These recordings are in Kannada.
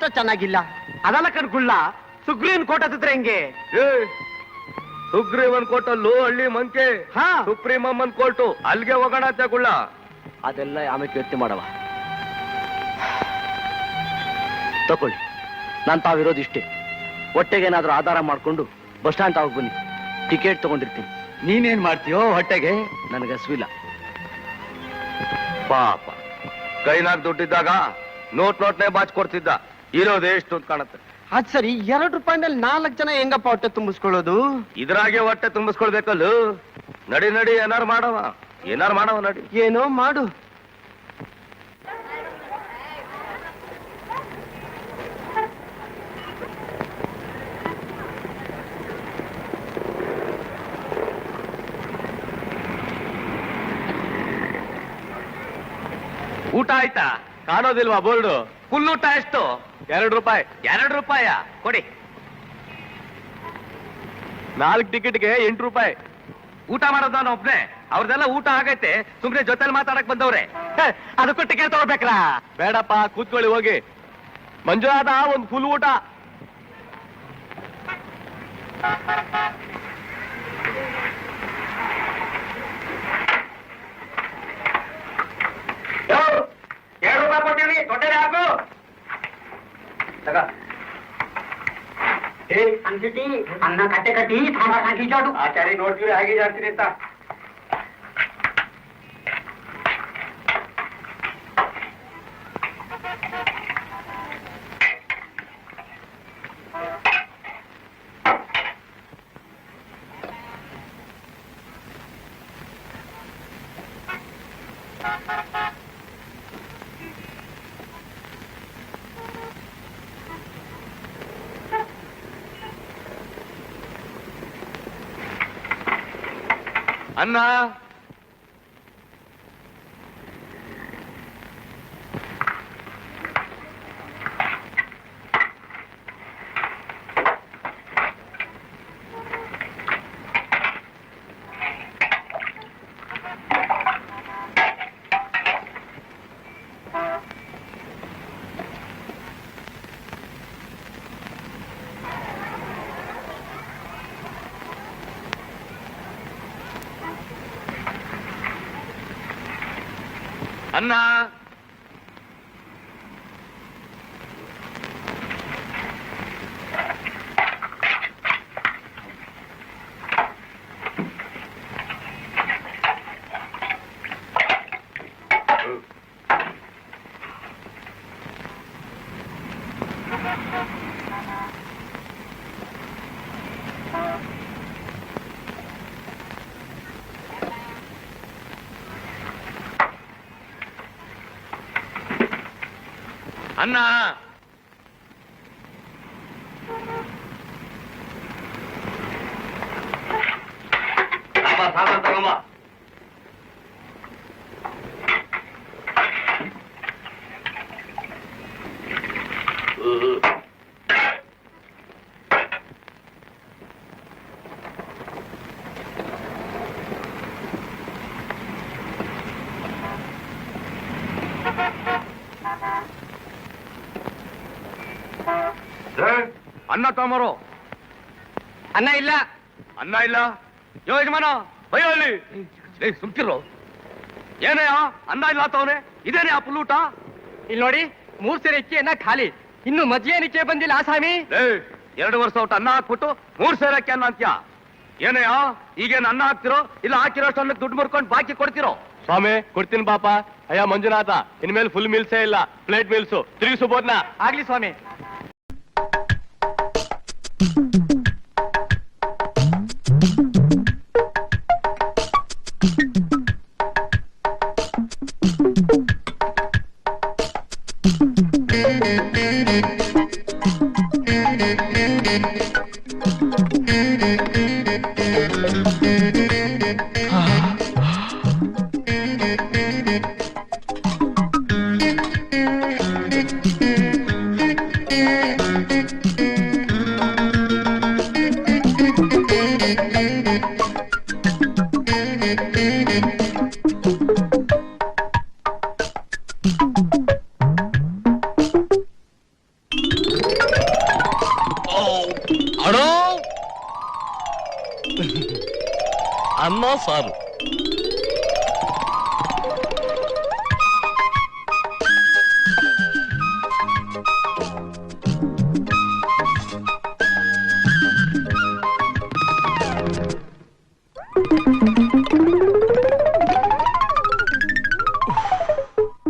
ಇಷ್ಟ ಚೆನ್ನಾಗಿಲ್ಲ. ಅದಲ್ಲ ಕಣ್ಗುಳ್ಳ, ಸುಗ್ರೀವನ್ ಕೋಟ ಹತ್ತಿದ್ರೆ ಹೆಂಗೆ? ಸುಗ್ರೀವನ್ ಕೋಟಲ್ಲೂ ಹಳ್ಳಿ ಮಂಕೆ ಸುಪ್ರೀಂ ಅಮ್ಮನ್ ಕೋರ್ಟು, ಅಲ್ಲಿಗೆ ಹೋಗೋಣ ತಗೊಳ್ಳ. ಅದೆಲ್ಲ ಆಮೇಲೆ ಯೋಚನೆ ಮಾಡವ. ತಕೊಳ್ಳಿ, ನಾನ್ ತಾವಿರೋದು ಇಷ್ಟೇ. ಹೊಟ್ಟೆಗೇನಾದ್ರೂ ಆಧಾರ ಮಾಡ್ಕೊಂಡು ಬಸ್ ಸ್ಟ್ಯಾಂಡ್ ತಾವಾಗ ಬನ್ನಿ, ಟಿಕೆಟ್ ತಗೊಂಡಿರ್ತೀನಿ. ನೀನೇನ್ ಮಾಡ್ತೀಯೋ ಹೊಟ್ಟೆಗೆ? ನನಗೆ ಹಸುವಿಲ್ಲ. ಪಾಪ, ಕೈನಾಗ ದುಡ್ಡಿದ್ದಾಗ ನೋಟ್ನೇ ಬಾಚ್ ಕೊಡ್ತಿದ್ದ. ಇರೋದು ಎಷ್ಟು ಅಂತ ಕಾಣುತ್ತೆ. ಅದ್ ಸರಿ, 2 ರೂಪಾಯಿನಲ್ಲಿ 4 ಜನ ಹೆಂಗಪ್ಪ ಹೊಟ್ಟೆ ತುಂಬಿಸ್ಕೊಳ್ಳೋದು? ಇದ್ರಾಗೆ ಹೊಟ್ಟೆ ತುಂಬಿಸ್ಕೊಳ್ಬೇಕಲ್ಲ. ನಡಿ ನಡಿ, ಏನಾರು ಮಾಡವ ನಡಿ. ಏನೋ ಮಾಡು. ಊಟ ಆಯ್ತಾ? ಕಾಣೋದಿಲ್ವಾ ಬೋರ್ಡು? ಫುಲ್ ಊಟ ಎಷ್ಟು? 2 ರೂಪಾಯಿ. 2 ರೂಪಾಯ ಕೊಡಿ. 4 ಟಿಕೆಟ್ಗೆ 8 ರೂಪಾಯಿ. ಊಟ ಮಾಡೋದು ನಾನು ಒಬ್ನೇ, ಅವ್ರದೆಲ್ಲ ಊಟ ಆಗೈತೆ. ಸುಮ್ನೆ ಜೊತೆಲಿ ಮಾತಾಡಕ್ ಬಂದವ್ರೆ. ಅದಕ್ಕೂ ಟಿಕೆಟ್ ತಗೋಬೇಕ್ರಾ? ಬೇಡಪ್ಪ, ಕೂತ್ಕೊಳ್ಳಿ ಹೋಗಿ. ಮಂಜುನಾಥ, ಒಂದು ಫುಲ್ ಊಟ. ಅನ್ನ ಕಟ್ಟೆ ಕಟ್ಟಿ ಹಾಕಿ ಜಾಡು. ಆಚಾರಿ ನೋಡ್ತೀವಿ ಹಾಗೆ ಜಾಡ್ತೀರಿ ಅಂತ. ಅನ್ನ ಅನ್ನ ಅನ್ನ ಸಾಮಾನ್ ತಗೊಂಬ. ಅನ್ನ ತಗೊಂಬರು. ಅನ್ನ ಇಲ್ಲ. ಅನ್ನ ಇಲ್ಲ? ಯಜಮಾನ ಭಯ ಅಲ್ಲಿ ಸುಮ್ಕಿರೋ. ಏನಯ್ಯ ಅನ್ನ ಇಲ್ಲ ತವನೆ? ಇದೇನೇ ಆ ಪುಲ್ಲೂಟ? ಇಲ್ಲಿ ನೋಡಿ, 3 ಸೇರೆ ಅಕ್ಕಿ ಅನ್ನ ಖಾಲಿ. ಇನ್ನು ಮಜ್ಜಿಗೆ ಬಂದಿಲ್ಲ ಆಸಾಮಿ. 2 ವರ್ಷ ಔಟ್ ಅನ್ನ ಹಾಕ್ಬಿಟ್ಟು 3 ಸೇರೆ ಅಕ್ಕಿ ಅನ್ನ ಅಂತ್ಯ. ಏನಯ್ಯ, ಈಗೇನು ಅನ್ನ ಹಾಕ್ತಿರೋ ಇಲ್ಲ ಹಾಕಿರೋಷ್ಟು ಅನ್ನಕ್ಕೆ ದುಡ್ಡು ಮುರ್ಕೊಂಡು ಬಾಕಿ ಕೊಡ್ತಿರೋ? ಸ್ವಾಮಿ ಕೊಡ್ತೀನಿ ಪಾಪ. ಅಯ್ಯ ಮಂಜುನಾಥ, ಇನ್ಮೇಲೆ ಫುಲ್ ಮೀಲ್ಸೇ ಇಲ್ಲ, ಪ್ಲೇಟ್ ಮೀಲ್ಸು. ತಿರುಗಿಸಬೋದ್ನಾ? ಆಗ್ಲಿ ಸ್ವಾಮಿ. ಅಡೋ ಅನ್ನ ಸಾರು.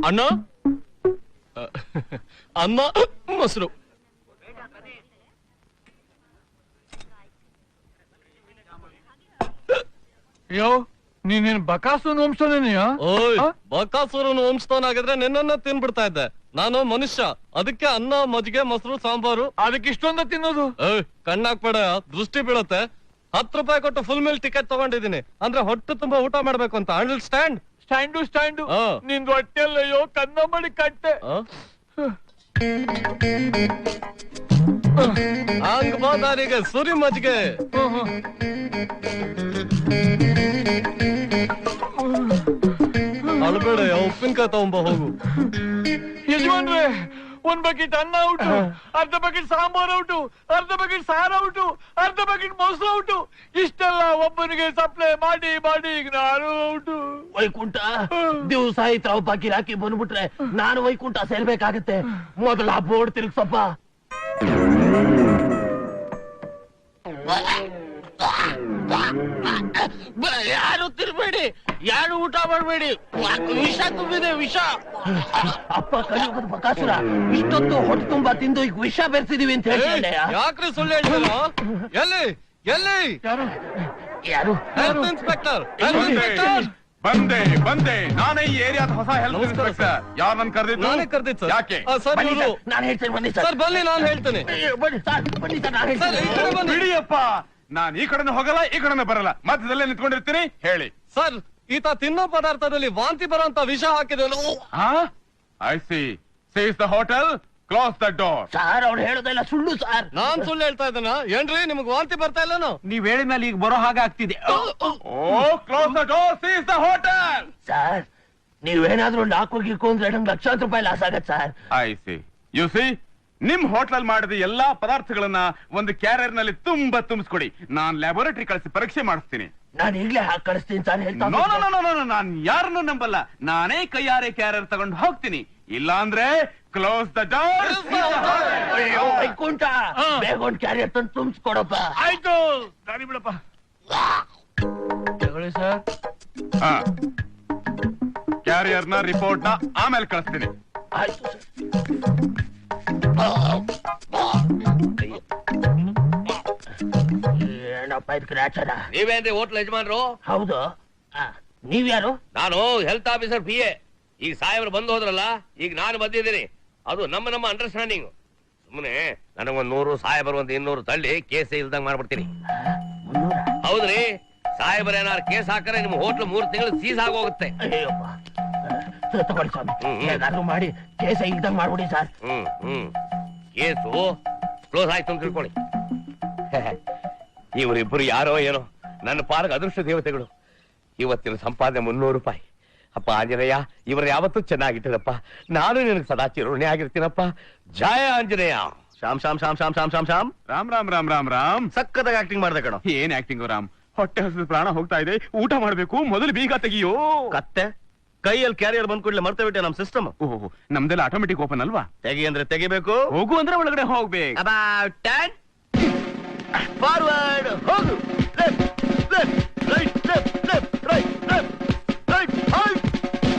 ಅನ್ನ ಅನ್ನ ಮೊಸರು. ಯೋ ನೀನೇನ್ ಬಕಾಸು ವಂಶನೇನೆಯಾ? ಓಯ್ ಬಕಾಸುರನು ವಂಶದವನಾಗಿದ್ರೆ ನಿನ್ನನ್ನ ತಿನ್ಬಿಡ್ತಾ ಇದ್ದೆ. ನಾನು ಮನುಷ್ಯ, ಅದಕ್ಕೆ ಅನ್ನ ಮಜ್ಜಿಗೆ ಮೊಸರು ಸಾಂಬಾರು. ಅದಕ್ಕೆ ಇಷ್ಟೊಂದ ತಿನ್ನೋದು? ಕಣ್ಣಾಕ್ಬೇಡ, ದೃಷ್ಟಿ ಬೀಳತ್ತೆ. 10 ರೂಪಾಯಿ ಕೊಟ್ಟು ಫುಲ್ ಮೀಲ್ ಟಿಕೆಟ್ ತಗೊಂಡಿದ್ದೀನಿ, ಅಂದ್ರೆ ಹೊಟ್ಟೆ ತುಂಬಾ ಊಟ ಮಾಡ್ಬೇಕು ಅಂತ. ಅಂಡರ್ಸ್ಟ್ಯಾಂಡ್? ಸ್ಟ್ಯಾಂಡು ನಿಂದು ಹೊಟ್ಟೆಲ್ಲಯ್ಯೋ ಕನ್ನಂಬಡಿ ಕಟ್ಟೆ. ಹಂಗ ಬಾ ದಾರಿಗೆ ಸುರಿ ಮಜ್ಜಿಗೆ. ಅಳ್ಬೇಡ, ಉಪ್ಪಿನಕಾಯಿ ತಗೊಂಬ ಹೋಗು. ಯಜಮಾನ್ರೆ, 1 ಬಕೆಟ್ ಅನ್ನ ಔಟು, ಅರ್ಧ ಬಕೆಟ್ ಸಾಂಬಾರ್ ಔಟು, ಅರ್ಧ ಬಕೆಟ್ ಸಾರು ಔಟು, ಅರ್ಧ ಬಕೆಟ್ ಮೊಸರು ಔಟು. ಇಷ್ಟೆಲ್ಲ ಒಬ್ಬನಿಗೆ ಸಪ್ಲೈ ಮಾಡಿ ಮಾಡಿ ಈಗ ನಾನು ಔಟು. ವೈಕುಂಠ ದಿವಸ ಐತ್ರ ಬಾಕಿ ಹಾಕಿ ಬಂದ್ಬಿಟ್ರೆ ನಾನು ವೈಕುಂಠ ಸೇರ್ಬೇಕಾಗತ್ತೆ. ಮೊದಲ ಆ ಬೋರ್ಡ್ ತಿರುಗ್ಸಪ್ಪ. ಯಾರು ತಿರ್ಬೇಡಿ, ಯಾರು ಊಟ ಮಾಡಬೇಡಿ, ವಿಷ ತುಂಬಿದೆ ವಿಷ. ಅಪ್ಪ ಕಲಿಯುಗದ ಬಕಾಸುರ, ಇಷ್ಟೊತ್ತು ಹೊಟ್ಟೆ ತುಂಬಾ ತಿಂದು ಈಗ ವಿಷ ಬೆರೆಸಿದೀವಿ ಅಂತ ಹೇಳ್ತಾರೆ. ಯಾಕ್ರಿ ಸುಳ್ಳು ಹೇಳ್ತೀರಾ? ಎಲ್ಲಿ ಎಲ್ಲಿ ಯಾರು ಯಾರು? Health inspector, health inspector. ಬಂದೆ ನಾನೇ ಈ ಏರಿಯಾದ ಹೊಸ ಹೆಲ್ತ್ ನಮಸ್ಕಾರ ಇನ್ಸ್ಪೆಕ್ಟರ್. ಯಾರು ನನ್ ಕರೆದಿದ್ದು? ನಾನೇ ಕರ್ದಿದ್ದು ಸರ್. ಯಾಕೆ? ಸರ್ ಬನ್ನಿ ಇವರು. ಸರ್, ನಾನು ಹೇಳ್ತೇನೆ. ಬನ್ನಿ ಸರ್ ಬನ್ನಿ, ನಾನು ಹೇಳ್ತೇನೆ. ಬನ್ನಿ ಸರ್, ಬನ್ನಿ ಸರ್, ನಾನು ಸರ್ ಈ ಕಡೆ ಬನ್ನಿ. ಬಿಡಿಯಪ್ಪ, ನಾನ್ ಈ ಕಡೆನೂ ಹೋಗಲ್ಲ ಈ ಕಡೆನೂ ಬರಲ್ಲ, ಮಧ್ಯದಲ್ಲೇ ನಿಂತ್ಕೊಂಡಿರ್ತೀನಿ. ಹೇಳಿ. ಸರ್ ಈತ ತಿನ್ನೋ ಪದಾರ್ಥದಲ್ಲಿ ವಾಂತಿ ಬರೋಂತ ವಿಷ ಹಾಕಿದೆ. I see. Seize the hotel, close the door. Sir ಅವ್ರು ಹೇಳೋದೆಲ್ಲ ಸುಳ್ಳು ಸರ್. ನಾನ್ ಸುಳ್ಳು ಹೇಳ್ತಾ ಇದ್ದಾನ? ಏನ್ರಿ ನಿಮ್ಗ್ ವಾಂತಿ ಬರ್ತಾ ಇಲ್ಲನು? ನೀವ್ ಹೇಳಿದ ಮೇಲೆ ಈಗ ಬರೋ ಹಾಗೆ ಆಗ್ತಿದೆ. Oh, close the door, seize the hotel. Sir ನೀವೇನಾದ್ರೂ ಲಾಕ್ ಹೋಗಿಕೊಂಡ್ರೆ ನಂಗೆ ಲಕ್ಷಾಂತರ ರೂಪಾಯಿ ಲಾಸ್ ಆಗತ್ತೆ sir. I see. You see, ನಿಮ್ ಹೋಟ್ಲಲ್ಲಿ ಮಾಡಿದ ಎಲ್ಲಾ ಪದಾರ್ಥಗಳನ್ನ ಒಂದು ಕ್ಯಾರಿಯರ್ ನಲ್ಲಿ ತುಂಬಾ ತುಂಬಿಸ್ಕೊಡಿ. ನಾನ್ ಲ್ಯಾಬೋರೇಟರಿ ಕಳಿಸಿ ಪರೀಕ್ಷೆ ಮಾಡಿಸ್ತೀನಿ. ನಾನು ಈಗ್ಲೇ ಹಾಕಿ ಕಳಿಸ್ತೀನಿ ಸರ್. ಹೇಳ್ತಾ ನೋ ನೋ ನೋ ನೋ, ನಾನ್ ಯಾರನ್ನು ನಂಬಲ್ಲ. ನಾನೇ ಕೈಯಾರೆ ಕ್ಯಾರಿಯರ್ ತಗೊಂಡು ಹೋಗ್ತೀನಿ. ಇಲ್ಲ ಅಂದ್ರೆ ಕ್ಲೋಸ್ ದ ಡೋರ್. ಅಯ್ಯೋ ವೈಕುಂಠ, ಬೇಗ ಒಂದು ಕ್ಯಾರಿಯರ್ ತಂದು ತುಂಬಿಸ್ಕೊಡಪ್ಪ. ಆಯ್ತು, ದಾರಿ ಬಿಡಪ್ಪ. ತಗೊಳ್ಳಿ ಸರ್. ಕ್ಯಾರಿಯರ್ ನ ರಿಪೋರ್ಟ್ ನ ಆಮೇಲೆ ಕಳಿಸ್ತೀನಿ. ಆಯ್ತು ಸರ್. ಏನಪ್ಪ ಇದಕ್ಕೆ ರಾಚನ? ನೀವೇನ್ರಿ ಹೋಟ್ಲ್ ಯಜಮಾನ್ರು? ಹೌದು. ನೀವ್ಯಾರು? ನಾನು ಹೆಲ್ತ್ ಆಫೀಸರ್ PA. ಈಗ ಸಾಹೇಬ್ರು ಬಂದು ಹೋದ್ರಲ್ಲ, ಈಗ ನಾನು ಬಂದಿದ್ದೀನಿ. ಅದು ನಮ್ಮ ಅಂಡರ್ಸ್ಟ್ಯಾಂಡಿಂಗ್. ಸುಮ್ಮನೆ ನನಗೊಂದ್ 100, ಸಾಹೇಬರು ಒಂದ್ 200 ತಳ್ಳಿ ಕೇಸ್ ಇಲ್ದಂಗ್ ಮಾಡ್ಬಿಡ್ತೀನಿ. ಹೌದ್ರಿ, ಸಾಹೇಬರ್ ಏನಾರು ಕೇಸ್ ಹಾಕರೆ ನಿಮ್ ಹೋಟ್ಲ್ 3 ತಿಂಗಳು ಸೀಸ್ ಆಗೋಗುತ್ತೆ. ಅಯ್ಯಪ್ಪ, ತಗೊಳ್ಳಿ ಸ್ವಾಮಿ, ಏನಾದ್ರು ಮಾಡಿ ಕೇಸ ಇಲ್ದಂಗ್ ಮಾಡ್ಬಿಡಿ ಸರ್. ಕೇಸು ಕ್ಲೋಸ್ ಆಯ್ತು ಅಂತ ತಿಳ್ಕೊಳ್ಳಿ. ಇವರಿಬ್ಬರು ಯಾರೋ ಏನೋ ನನ್ನ ಪಾರ್ಗ ಅದೃಷ್ಟ ದೇವತೆಗಳು. ಇವತ್ತಿನ ಸಂಪಾದನೆ 300 ರೂಪಾಯಿ. ಅಪ್ಪ ಆಂಜನೇಯ, ಇವ್ರ ಯಾವತ್ತೂ ಚೆನ್ನಾಗಿಟ್ಟಿರಪ್ಪ. ನಾನು ನಿನಗೆ ಸದಾ ಚಿರುಣಿ ಆಗಿರ್ತೀನಪ್ಪ. ಜಯ ಆಂಜನೇಯ. ಶ್ಯಾಮ್ ಶ್ಯಾಮ್ ಶ್ಯಾಮ್ ಶ್ಯಾಮ್ ಶ್ಯಾಮ್ ಶ್ಯಾಮ್ ಶ್ಯಾಮ್. ರಾಮ್ ರಾಮ್ ರಾಮ್ ರಾಮ್ ರಾಮ್. ಸಕ್ಕತ್ತಾಗಿ ಆಕ್ಟಿಂಗ್ ಮಾಡ್ದೆ ಕಣೋ. ಏನ್ ಆಕ್ಟಿಂಗ್ ರಾಮ್? ಹೊಟ್ಟೆ ಹಸಿದ ಪ್ರಾಣ ಹೋಗ್ತಾ ಇದೆ, ಊಟ ಮಾಡ್ಬೇಕು, ಮೊದಲು ಬೀಗ ತೆಗಿಯೋ. ಕತ್ತೆ ಕೈಯಲ್ಲಿ ಕ್ಯಾರಿಯರ್ ಬಂದ್ ಕೂಡಲೇ ಮರ್ತ ಬಿಟ್ಟೆ ನಮ್ ಸಿಸ್ಟಮ್. ಓಹ್, ನಮ್ದೆಲ್ಲ ಆಟೋಮೆಟಿಕ್ ಓಪನ್ ಅಲ್ವಾ? ತೆಗಿ ಅಂದ್ರೆ ತೆಗಿಬೇಕು, ಹೋಗು ಅಂದ್ರೆ ಒಳಗಡೆ ಹೋಗ್ಬೇಕು. About 10. Forward. ಹೋಗು. Left, left, right, left, left, right, left, right, hold.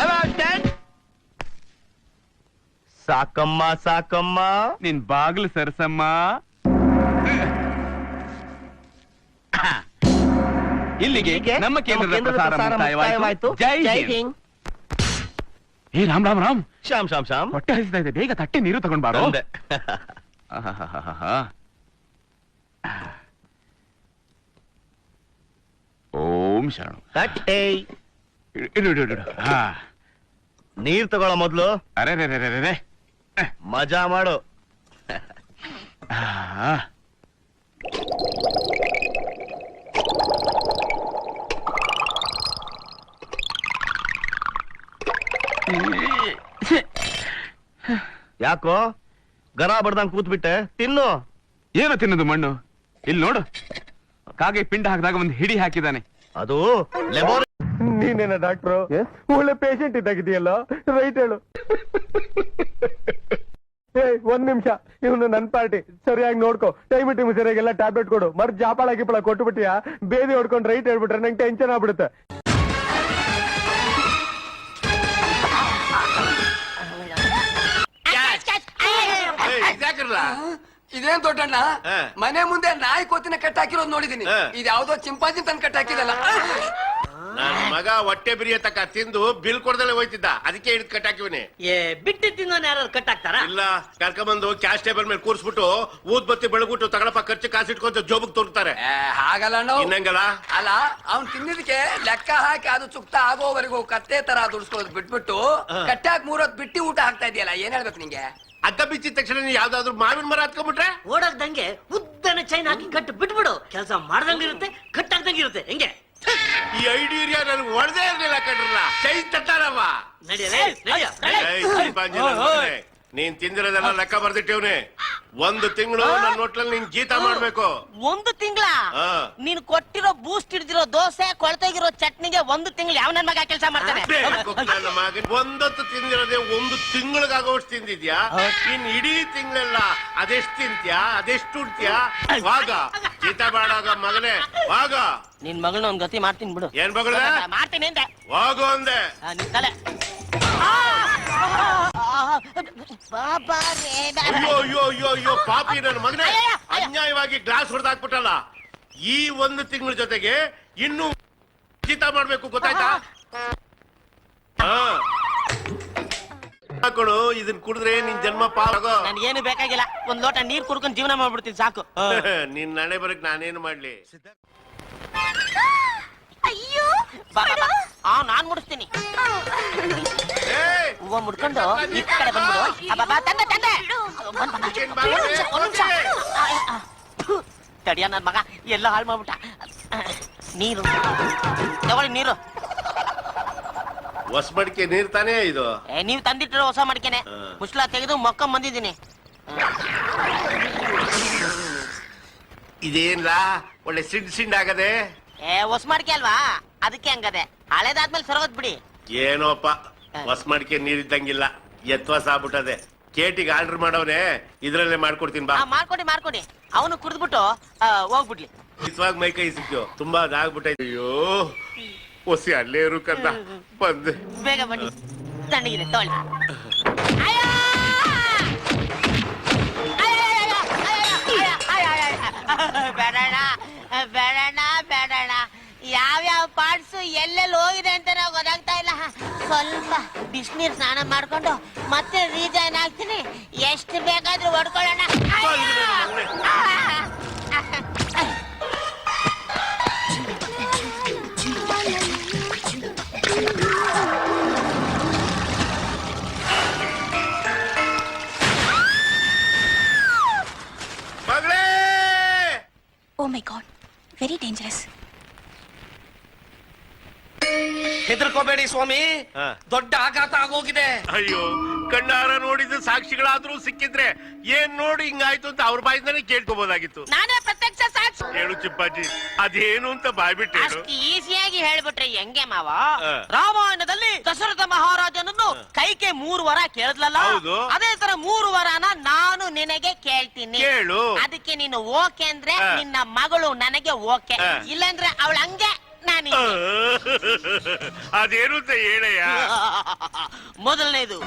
About 10. ಸಾಕಮ್ಮ ಸಾಕಮ್ಮ. ನಿನ್ ಬಾಗ್ಲು ಸರ್ಸಮ್ಮ. ಇಲ್ಲಿಗೆ ನಮ್ಮ ಕೇಂದ್ರದ ಪ್ರಸಾರ ಮುಕ್ತಾಯವಾಯಿತು. ಜೈ ಹಿಂದ್. ಏ ರಾಮ್ ರಾಮ್ ರಾಮ್. ಶ್ಯಾಮ್ ಶ್ಯಾಮ್ ಶ್ಯಾಮ್. ಹೊಟ್ಟೆ ಹಸಿತಾ ಇದೆ, ಬೇಗ ತಟ್ಟೆ ನೀರು ತಗೊಂಡ್ ಬಾರೋ. ಬಂದೆ. ಓಂ ಶರಣು. ತಟ್ಟೆ ಇಡು ಇಡು ಇಡು. ಹಾ, ನೀರ್ ತಗೊಳ್ಳೋ ಮೊದ್ಲು ಅರೆ ರೇ ರೇ ರೇ ರೇ. ಮಜಾ ಮಾಡು. ಯಾಕೋ ಗರ ಬಡ್ದಂಗ್ ಕೂತ್ ಬಿಟ್ಟೆ? ತಿನ್ನು. ಏನೋ ತಿನ್ನೋದು? ಮಣ್ಣು. ಇಲ್ಲಿ ನೋಡು, ಕಾಗೆ ಪಿಂಡ ಹಾಕಿದಾಗ ಒಂದು ಹಿಡಿ ಹಾಕಿದಾನೆ. ಅದು ಲೆಬೋರ್. ನೀನೇನ ಡಾಕ್ಟ್ರು? ಒಳ್ಳೆ ಪೇಷಂಟ್ ಇದ್ದಾಗಿದೆಯಲ್ಲ, ರೈಟ್ ಹೇಳು. ಒಂದ್ ನಿಮಿಷ, ಇವನು ನನ್ ಪಾರ್ಟಿ, ಸರಿಯಾಗಿ ನೋಡ್ಕೊ. ಟೈಮ್ ಸರಿಯಾಗೆಲ್ಲ ಟ್ಯಾಬ್ಲೆಟ್ ಕೊಡು. ಮರ್ ಜಾಪಾಳ ಗಿಪ್ಪಳ ಕೊಟ್ಬಿಟ್ಟಿಯಾ, ಬೇದಿ ಹೊಡ್ಕೊಂಡು ರೈಟ್ ಹೇಳ್ಬಿಟ್ರೆ ನಂಗೆ ಟೆನ್ಷನ್ ಆಗ್ಬಿಡುತ್ತೆ. ಇದೇನ್ ದೊಡ್ಡಣ್ಣ, ಮನೆ ಮುಂದೆ ನಾಯಿ ಕೋತಿನ ಕಟ್ಟಾಕಿರೋದು ನೋಡಿದೀನಿ. ಇದು ಯಾವ್ದೋ ಚಿಂಪಾಂಜಿ ತಂದು ಕಟ್ಟಾಕಿದಲ್ಲ. ನನ್ನ ಮಗ ಹೊಟ್ಟೆ ಬಿರಿಯ ತಕ್ಕ ತಿಂದು ಬಿಲ್ ಕೊಡ್ದಲ್ಲೇ ಹೋಯ್ತಿದ್ದ, ಅದಕ್ಕೆ ಹಿಡಿದು ಕಟ್ಟಾಕಿವನಿ. ಬಿಟ್ಟು ತಿನ್ನೋನ್ ಯಾರು ಕಟ್ಟಾಕ್ತಾರ? ಇಲ್ಲ, ಕರ್ಕೊಂಬಂದು ಕ್ಯಾಶ್ ಟೇಬಲ್ ಮೇಲೆ ಕೂರ್ಸ್ಬಿಟ್ಟು ಊದ್ ಬತ್ತಿ ಬೆಳಗ್ಬಿಟ್ಟು ತಗಳಪ್ಪ ಖರ್ಚು ಕಾಸಿಟ್ಕೊಂತ ಜೋಬಕ್ ತೋರ್ತಾರೆ. ಹಾಗಲ್ಲ ನಾವು. ಇನ್ನಂಗಲ್ಲ ಅಲ್ಲ, ಅವ್ನ್ ತಿನ್ನಿದಕ್ಕೆ ಲೆಕ್ಕ ಹಾಕಿ ಅದು ಚುಕ್ತ ಆಗೋವರೆಗೂ ಕತ್ತೆ ತರ ದುಡ್ಸ್ಕೊಳ್ಳೋದು ಬಿಟ್ಬಿಟ್ಟು ಕಟ್ಟಾಕ್ 3 ಹೊತ್ತು ಬಿಟ್ಟಿ ಊಟ ಹಾಕ್ತಾ ಇದೆಯಲ್ಲ, ಏನ್ ಹೇಳ್ಬೇಕು ನಿಂಗೆ? ಅಗ್ಗ ಬಿಚ್ಚಿದ ತಕ್ಷಣ ನೀನ್ ಯಾವ್ದಾದ್ರು ಮಾವಿನ ಮರ ಹತ್ಕೊಂಡ್ಬಿಟ್ರೆ ಓಡಾಕ್ದಂಗೆ ಉದ್ದನ ಚೈನ್ ಹಾಕಿ ಕಟ್ಟು ಬಿಟ್ಬಿಡು. ಕೆಲಸ ಮಾಡ್ದಂಗಿರುತ್ತೆ, ಕಟ್ಟಾಕ್ದಂಗಿರುತ್ತೆ. ಹೆಂಗೆ ಈ ಐಡಿಯಾ ನನ್ಗೆ ಒಳದೇ ಇರ್ಲಿಲ್ಲ ಕಣ್ರಲ್ಲ. ಕೈ ತಟ್ಟಾರವ. ನೀನ್ ತಿಂದಿರೋದೆಲ್ಲ ಲೆಕ್ಕ ಬರ್ದಿಟ್ಟಿವ್ನಿ. 1 ತಿಂಗಳು ನನ್ನ ಹೋಟ್ಲಲ್ಲಿ ನೀನ್ ಜೀತ ಮಾಡ್ಬೇಕು. 1 ತಿಂಗಳ? ನೀನ್ ಕೊಟ್ಟಿರೋ ಬೂಸ್ಟ್ ಹಿಡಿದಿರೋ ದೋಸೆ, ಕೊಳ್ತೋಗಿರೋ ಚಟ್ನಿಗೆ 1 ತಿಂಗಳು ಯಾವ ನನ್ ಮಗ ಕೆಲಸ ಮಾಡ್ತಾನೆ? ನನ್ನ ಮಗನ್ 1 ಹೊತ್ತು ತಿಂದಿರೋದೇ 1 ತಿಂಗಳಿಗಾಗೋಷ್ಟು ತಿಂದಿದ್ಯಾ? ಇನ್ ಇಡೀ ತಿಂಗಳೆಲ್ಲ ಅದೆಷ್ಟು ತಿಂತ್ಯಾ, ಅದೆಷ್ಟು ಉಡ್ತ್ಯಾ? ವಾಗ ಜೀತ ಮಾಡಾಗ ಮಗನೇ, ವಾಗ. ನಿನ್ ಮಗಳನ್ನ ಒಂದ್ ಗತಿ ಮಾಡ್ತೀನಿ ಬಿಡು. ಏನ್ ಮಗಳ ಮಾಡ್ತೀನಿ ಅಂದೆ. ವಾಗು ಅಂದೆ. ನಿನ್ ತಲೆ. ಅಯ್ಯೋ ಅಯ್ಯೋ ಅಯ್ಯೋ ಅಯ್ಯೋ ಪಾಪಿ ನನ್ನ ಮಗನೇ, ಅನ್ಯಾಯವಾಗಿ ಗ್ಲಾಸ್ ಹೊಡೆದಾಕ್ಬಿಟ್ಟಲ್ಲ. ಈ 1 ತಿಂಗಳ ಜೊತೆಗೆ ಇನ್ನು ಜೀತ ಮಾಡ್ಬೇಕು, ಗೊತ್ತಾಯ್ತಾ? ಕೊಡು, ಇದನ್ ಕುಡಿದ್ರೆ ನಿನ್ ಜನ್ಮ ಪಾಗೋ. ನನ್ಗೇನು ಬೇಕಾಗಿಲ್ಲ, ಒಂದ್ ಲೋಟ ನೀರ್ ಕುಡ್ಕೊಂಡು ಜೀವನ ಮಾಡ್ಬಿಡ್ತೀನಿ ಸಾಕು. ನಿನ್ ನಡೆ ಬರಕ್ ನಾನೇನು ಮಾಡ್ಲಿ? ಅಯ್ಯೋ ನಾನ್ ಮುಡಿಸ್ತೀನಿ. ಹೂವ ಮುಡ್ಕೊಂಡು ಈ ಕಡೆ ಬಂದ್ಬಿಡು. ತಂದೆ ತಂದೆ ತಡಿಯ ನನ್ ಮಗ ಎಲ್ಲ ಹಾಳು ಮಾಡ್ಬಿಟ್ಟ. ನೀರು ತಗೊಳ್ಳಿ, ನೀರು. ಹೊಸ ಮಡಿಕೆ ನೀರ್ ತಾನೇ ಇದು? ನೀವ್ ತಂದಿಟ್ಟಿರೋ ಹೊಸ ಮಡಿಕೆನೆ. ಮುಸ್ಲಾ ತೆಗೆದು ಮೊಕ್ಕ ಬಂದಿದ್ದೀನಿ. ಇದೇನ್ಲಾ ಒಳ್ಳೆ ಸಿಂಡ್ ಆಗದೆ? ಹೊಸ ಮಡಿಕೆ ಅಲ್ವಾ, ಅದಕ್ಕೆ ಹಂಗದೆ. ಹಳೇದಾದ್ಮೇಲೆ ಸರೋದ್ ಬಿಡಿ. ಏನೋಪ್ಪ, ಹೊಸ ಮಡಿಕೆ ನೀರಿದ್ದಂಗಿಲ್ಲ, ಎತ್ವಸ ಆಗ್ಬಿಟ್ಟದೆ. ಕೇಟಿಗೆ ಆರ್ಡರ್ ಮಾಡವ್ರೆ, ಇದ್ರಲ್ಲೇ ಮಾಡ್ಕೊಡ್ತೀನಿ ಬಾ. ಮಾಡ್ಕೊಡಿ. ಅವನು ಕುಡಿದ್ಬಿಟ್ಟು ಹೋಗ್ಬಿಡ್ಲಿ. ಇವಾಗ ಮೈ ಕೈ ಸಿಕ್ಕು, ತುಂಬಾ ಅದಾಗ್ಬಿಟ್ಟೈತೆ. ಅಯ್ಯೋ ಹೊಸಿ ಅಲ್ಲೇ ಇರು ಕಂದ, ಬಂದೆ. ಬೇಗ ಬನ್ನಿ, ತಣ್ಣಗಿದೆ ತಗೊಳ್ಳಿ. ಬೇಡಣ್ಣ, ಯಾವ್ಯಾವ ಪಾರ್ಟ್ಸ್ ಎಲ್ಲೆಲ್ಲಿ ಹೋಗಿದೆ ಅಂತ ನಾವು ಗೊತ್ತಾಗ್ತಾ ಇಲ್ಲ. ಸ್ವಲ್ಪ ಬಿಸಿನೀರ್ ಸ್ನಾನ ಮಾಡ್ಕೊಂಡು ಮತ್ತೆ ರೀಜಾಯ್ನ್ ಆಗ್ತೀನಿ. ಎಷ್ಟು ಬೇಕಾದ್ರೂ ಹೊಡ್ಕೊಳ್ಳೋಣ. Oh my God, very dangerous. ಹೆದರ್ಕೋಬೇಡಿ ಸ್ವಾಮಿ, ದೊಡ್ಡ ಆಘಾತ ಆಗೋಗಿದೆ. ಅಯ್ಯೋ, ಕಣ್ಣಾರ ನೋಡಿದ ಸಾಕ್ಷಿಗಳಾದ್ರೂ ಸಿಕ್ಕಿದ್ರೆ ಏನ್ ನೋಡಿ ಹಿಂಗಾಯ್ತು ಅಂತ ಅವ್ರ ಬಾಯಿಂದಾನೆ ಕೇಳ್ಕೋಬಹುದಾಗಿತ್ತು. ನಾನೇ ಪ್ರತ್ಯಕ್ಷ ಸಾಕ್ಷಿ. ಹೇಳು ಚಿಪ್ಪಾಜಿ, ಅದೇನು ಅಂತ ಬಾಯ್ಬಿಟ್ಟೆ. ಅಷ್ಟು ಈಸಿಯಾಗಿ ಹೇಳ್ಬಿಟ್ರೆ ಹೆಂಗೆ ಮಾವ? ರಾಮಾಯಣದಲ್ಲಿ ದಶರಥ ಮಹಾರಾಜನನ್ನು ಕೈಕೆ 3 ವರ ಕೇಳಿದ್ಲಲ್ಲ, ಅದೇ ತರ 3 ವರನ ನಾನು ನಿನಗೆ ಕೇಳ್ತೀನಿ. ಕೇಳು. ಅದಕ್ಕೆ ನೀನು ಓಕೆ ಅಂದ್ರೆ ನಿನ್ನ ಮಗಳು ನನಗೆ ಓಕೆ, ಇಲ್ಲಾಂದ್ರೆ ಅವಳ ಹಂಗೆ ನಾನು. ಅದೇನು ಅಂತ ಹೇಳಯ್ಯ. ಮೊದಲನೇದು,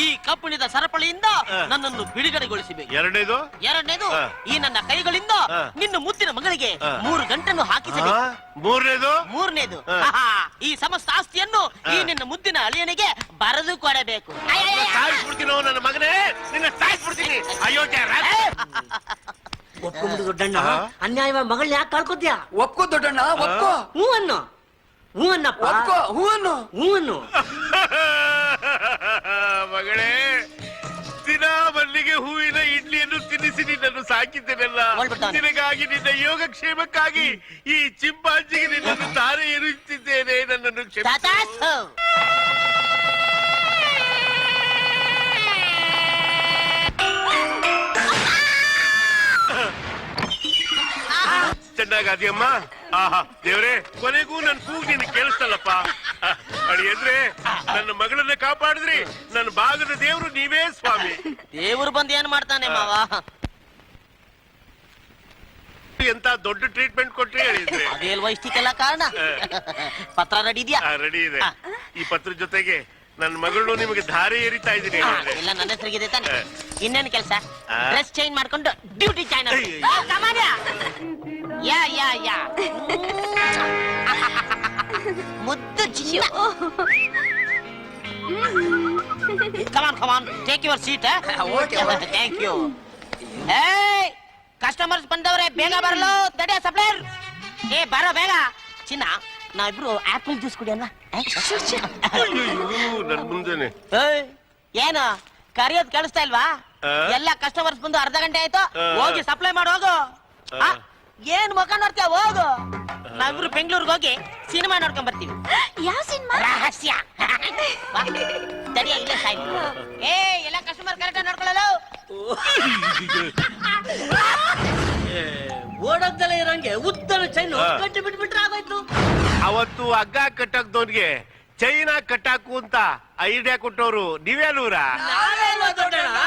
ಈ ಕಬ್ಬಿಣದ ಸರಪಳಿಯಿಂದ ನನ್ನನ್ನು ಬಿಡುಗಡೆಗೊಳಿಸಬೇಕು. ಎರಡನೇದು, ಈ ನನ್ನ ಕೈಗಳಿಂದ ನಿನ್ನ ಮುದ್ದಿನ ಮಗಳಿಗೆ 3 ಗಂಟನ್ನು ಹಾಕಿಸಬೇಕು. ಮೂರನೇದು, ಈ ಸಮಸ್ತ ಆಸ್ತಿಯನ್ನು ಈ ನಿನ್ನ ಮುದ್ದಿನ ಅಳಿಯನಿಗೆ ಬರೆದು ಕೊಡಬೇಕು. ನನ್ನ ಮಗನೇ, ನಿನ್ನ ಸಾಯಿಸ್ಬಿಡ್ತೀನಿ. ಅಯೋಗ್ಯ. ಒಪ್ಕೊಂಬಿಡು ದೊಡ್ಡಣ್ಣ, ಅನ್ಯಾಯವ ಮಗಳನ್ನ ಯಾಕೆ ಕಳ್ಕೊತ್ಯಾ? ಒಪ್ಕೋ ದೊಡ್ಡಣ್ಣ, ಒಪ್ಕೋ. ಹೂ ಅನ್ನಪ್ಪ, ಹೂ ಅನ್ನು. ಮಗಳೇ, ದಿನ ಮಲ್ಲಿಗೆ ಹೂವಿನ ಇಡ್ಲಿಯನ್ನು ತಿನ್ನಿಸಿ ನಿನ್ನನ್ನು ಸಾಕಿದ್ದೇನಲ್ಲ, ನಿನಗಾಗಿ ನಿನ್ನ ಯೋಗಕ್ಷೇಮಕ್ಕಾಗಿ ಈ ಚಿಂಪಾಂಜಿಗೆ ನಿನ್ನನ್ನು ತಾರೆ ಇರುತ್ತಿದ್ದೇನೆ. ನನ್ನನ್ನು ಕ್ಷಮಿಸು. ಚೆನ್ನಾಗ್ ಅದಿಯಮ್ಮ. ಆಹಾ ದೇವ್ರೆ, ಕೊನೆಗೂ ನನ್ ಕೂಗ್ ನಿನ್ ಕೇಳಿಸ್ತಲ್ಲಪ್ಪ. ಅಡಿ ಅಂದ್ರೆ ನನ್ನ ಮಗಳನ್ನ ಕಾಪಾಡಿದ್ರಿ. ನನ್ನ ಭಾಗದ ದೇವ್ರು ನೀವೇ ಸ್ವಾಮಿ. ದೇವ್ರು ಬಂದು ಏನ್ ಮಾಡ್ತಾನೆ ಮಾವ? ಎಂತ ದೊಡ್ಡ ಟ್ರೀಟ್ಮೆಂಟ್ ಕೊಟ್ರಿ ಹೇಳಿದ್ರೆ. ಅದೇಲ್ವಾ ಇಷ್ಟಕ್ಕೆಲ್ಲ ಕಾರಣ. ಪತ್ರ ರೆಡಿ ಇದೆಯಾ? ರೆಡಿ ಇದೆ. ಈ ಪತ್ರ ಜೊತೆಗೆ ನನ್ನ ಮಗಳು ನಿಮಗೆ ಧಾರೆ ಏರಿತಾ ಇದ್ದೀನಿ. ಎಲ್ಲ ನನ್ನ ಹೆಸರಿಗೆ ತಾನೆ. ಇನ್ನೇನು ಕೆಲಸ? ಡ್ರೆಸ್ ಚೇಂಜ್ ಮಾಡ್ಕೊಂಡು ಡ್ಯೂಟಿ ಜಾಯ್ನ್ ಆಗಿ. ಯಾ ಯಾ ಯಾ ಮುದ್ದು ಚಿನ್ನ. Come on take your seat. Thank you. ಏಯ್ ಕಸ್ಟಮರ್ಸ್ ಬಂದವ್ರೆ, ಬೇಗ ಬರಲು. ತಡೆಯ ಸಪ್ಲೈಯರ್. ಏ ಬರೋ ಬೇಗ. ಚಿನ್ನ, ನಾವಿಬ್ರು ಆಪಲ್ ಜ್ಯೂಸ್ ಕುಡಿಯೋಣ. ನನ್ ಮುಂದೆನೆ ಏನು ಕರಿಯೋದ್ ಕೇಳಿಸ್ತಾ ಇಲ್ವಾ? ಎಲ್ಲ ಕಸ್ಟಮರ್ಸ್ ಬಂದು ಅರ್ಧ ಗಂಟೆ ಆಯ್ತು. ಹೋಗಿ ಸಪ್ಲೈ ಮಾಡಿ ಹೋಗು. ಏನ್ ಮುಖ ನೋಡ್ತೀಯ? ಹೋಗು. ನಾವಿಬ್ರು ಬೆಂಗಳೂರಿಗೆ ಹೋಗಿ ಸಿನಿಮಾ ನೋಡ್ಕೊಂಡ್ ಬರ್ತೀವಿ. ಯಾವ ಸಿನಿಮಾ? ರಹಸ್ಯ. ತಡಿಯ ಇಲ್ಲೇ ಸಾಯಿ. ಏ ಎಲ್ಲ ಕಸ್ಟಮರ್ ಕರೆಕ್ಟ್ ನೋಡ್ಕೊಳ್ಳಲು. ಓಡೋಗ್ದಲೇ ಇರಂಗೆ ಉದ್ದನ ಚೈನ್ ಕಟ್ಟಿ ಬಿಟ್ಬಿಟ್ರೆ ಆಗೋಯ್ತು. ಅವತ್ತು ಹಗ್ಗ ಕಟ್ಟಕ್ದವನ್ಗೆ ಚೈನಾ ಕಟ್ಟಾಕು ಅಂತ ಐಡಿಯಾ ಕೊಟ್ಟವ್ರು ನೀವೇನೂರ? ನಾವೇನೋ ದೊಡ್ಡಣ್ಣ.